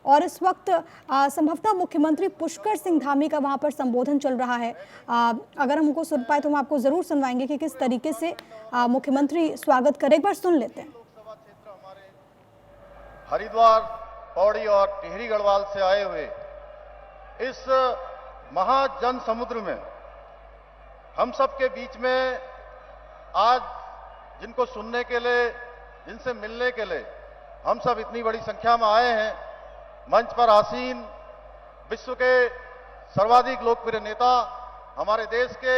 और इस वक्त संभवतः मुख्यमंत्री पुष्कर सिंह धामी का वहां पर संबोधन चल रहा है। अगर हम उनको सुन पाए तो हम आपको जरूर सुनवाएंगे कि किस तरीके से मुख्यमंत्री स्वागत करे। एक बार सुन लेते हैं। हरिद्वार, पौड़ी और टिहरी गढ़वाल से आए हुए इस महाजन समुद्र में हम सब के बीच में आज जिनको सुनने के लिए, जिनसे मिलने के लिए हम सब इतनी बड़ी संख्या में आए हैं, मंच पर आसीन विश्व के सर्वाधिक लोकप्रिय नेता, हमारे देश के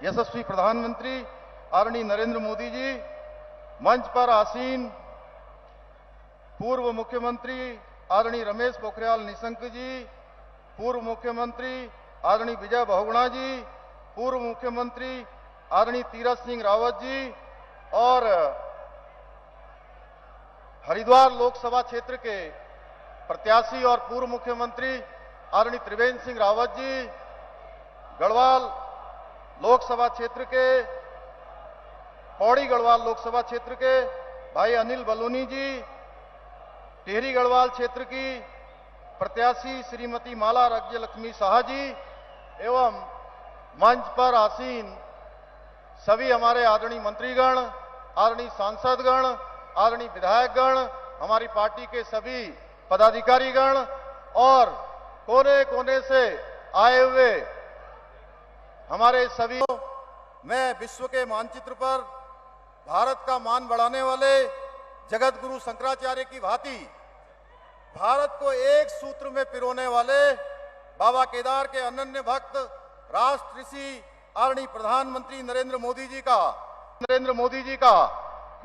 यशस्वी प्रधानमंत्री आदरणीय नरेंद्र मोदी जी, मंच पर आसीन पूर्व मुख्यमंत्री आदरणीय रमेश पोखरियाल निशंक जी, पूर्व मुख्यमंत्री आदरणीय विजय बहुगुणा जी, पूर्व मुख्यमंत्री आदरणीय तीरथ सिंह रावत जी और हरिद्वार लोकसभा क्षेत्र के प्रत्याशी और पूर्व मुख्यमंत्री आदरणीय त्रिवेंद्र सिंह रावत जी, गढ़वाल लोकसभा क्षेत्र के, पौड़ी गढ़वाल लोकसभा क्षेत्र के भाई अनिल बलूनी जी, टिहरी गढ़वाल क्षेत्र की प्रत्याशी श्रीमती माला राज्य लक्ष्मी शाह जी एवं मंच पर आसीन सभी हमारे आदरणीय मंत्रीगण, आदरणीय सांसदगण, आदरणीय विधायकगण, हमारी पार्टी के सभी पदाधिकारीगण और कोने कोने से आए हुए हमारे सभी, मैं विश्व के मानचित्र पर भारत का मान बढ़ाने वाले जगत गुरु शंकराचार्य की भांति भारत को एक सूत्र में पिरोने वाले बाबा केदार के अनन्य भक्त राष्ट्र ऋषि आदरणीय प्रधानमंत्री नरेंद्र मोदी जी का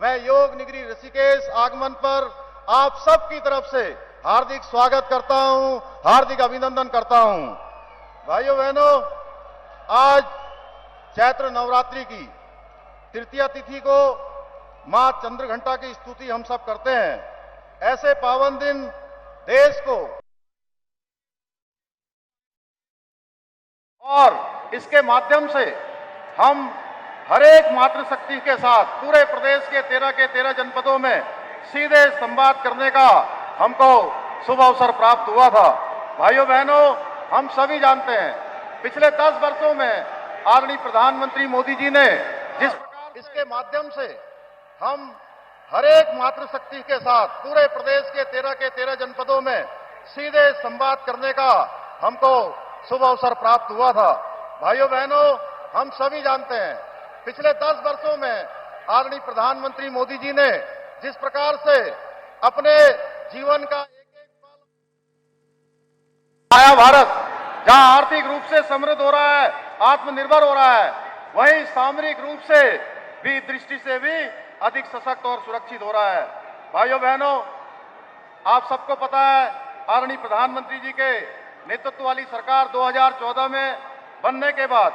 मैं योग निगरी ऋषिकेश आगमन पर आप सब की तरफ से हार्दिक स्वागत करता हूं, हार्दिक अभिनंदन करता हूं। भाइयों बहनों, आज चैत्र नवरात्रि की तृतीया तिथि को मां चंद्रघंटा की स्तुति हम सब करते हैं। ऐसे पावन दिन देश को और इसके माध्यम से हम हर एक मातृशक्ति के साथ पूरे प्रदेश के 13 जनपदों में सीधे संवाद करने का हमको शुभ अवसर प्राप्त हुआ था। भाइयों बहनों, हम सभी जानते हैं पिछले 10 वर्षों में आदरणीय प्रधानमंत्री मोदी जी ने जिस प्रकार इसके माध्यम से हम हर एक मातृशक्ति के साथ पूरे प्रदेश के 13 जनपदों में सीधे संवाद करने का हमको शुभ अवसर प्राप्त हुआ था। भाइयों बहनों, हम सभी जानते हैं पिछले 10 वर्षों में आदरणीय प्रधानमंत्री मोदी जी ने जिस प्रकार से अपने जीवन का एक पल आया भारत जहां आर्थिक रूप से समृद्ध हो रहा है, आत्मनिर्भर हो रहा है, वहीं सामरिक रूप से भी दृष्टि से भी अधिक सशक्त और सुरक्षित हो रहा है। भाइयों बहनों, आप सबको पता है आदरणीय प्रधानमंत्री जी के नेतृत्व वाली सरकार 2014 में बनने के बाद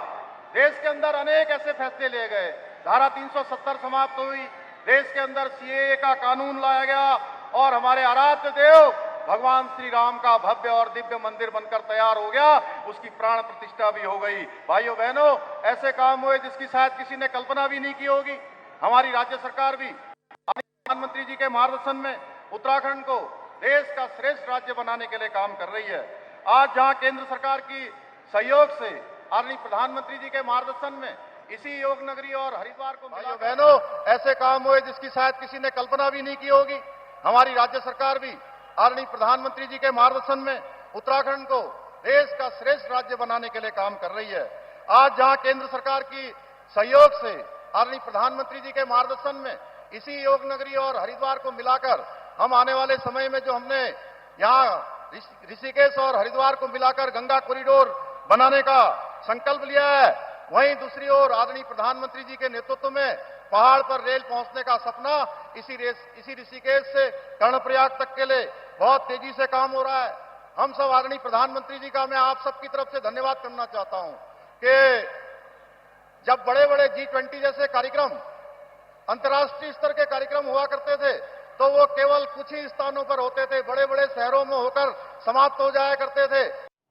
देश के अंदर अनेक ऐसे फैसले लिए गए। धारा 370 समाप्त हुई, देश के अंदर सीएए का कानून लाया गया और हमारे आराध्य देव भगवान श्री राम का भव्य और दिव्य मंदिर बनकर तैयार हो गया, उसकी प्राण प्रतिष्ठा भी हो गई। भाइयों बहनों, ऐसे काम हुए जिसकी शायद किसी ने कल्पना भी नहीं की होगी। हमारी राज्य सरकार भी प्रधानमंत्री जी के मार्गदर्शन में उत्तराखंड को देश का श्रेष्ठ राज्य बनाने के लिए काम कर रही है। आज जहां केंद्र सरकार की सहयोग से आदरणीय प्रधानमंत्री जी के मार्गदर्शन में इसी योग नगरी और हरिद्वार को, भाइयों बहनों, ऐसे काम हुए जिसकी शायद किसी ने कल्पना भी नहीं की होगी। हमारी राज्य सरकार भी आदरणीय प्रधानमंत्री जी के मार्गदर्शन में उत्तराखंड को देश का श्रेष्ठ राज्य बनाने के लिए काम कर रही है। आज जहां केंद्र सरकार की सहयोग से आदरणीय प्रधानमंत्री जी के मार्गदर्शन में इसी योग नगरी और हरिद्वार को मिलाकर हम आने वाले समय में जो हमने यहाँ ऋषिकेश और हरिद्वार को मिलाकर गंगा कॉरिडोर बनाने का संकल्प लिया है, वहीं दूसरी ओर आदरणीय प्रधानमंत्री जी के नेतृत्व में पहाड़ पर रेल पहुंचने का सपना इसी ऋषिकेश से कर्णप्रयाग तक के लिए बहुत तेजी से काम हो रहा है। हम सब आदरणीय प्रधानमंत्री जी का मैं आप सबकी तरफ से धन्यवाद करना चाहता हूं कि जब बड़े बड़े G20 जैसे कार्यक्रम, अंतर्राष्ट्रीय स्तर के कार्यक्रम हुआ करते थे तो वो केवल कुछ ही स्थानों पर होते थे, बड़े बड़े शहरों में होकर समाप्त हो जाया करते थे।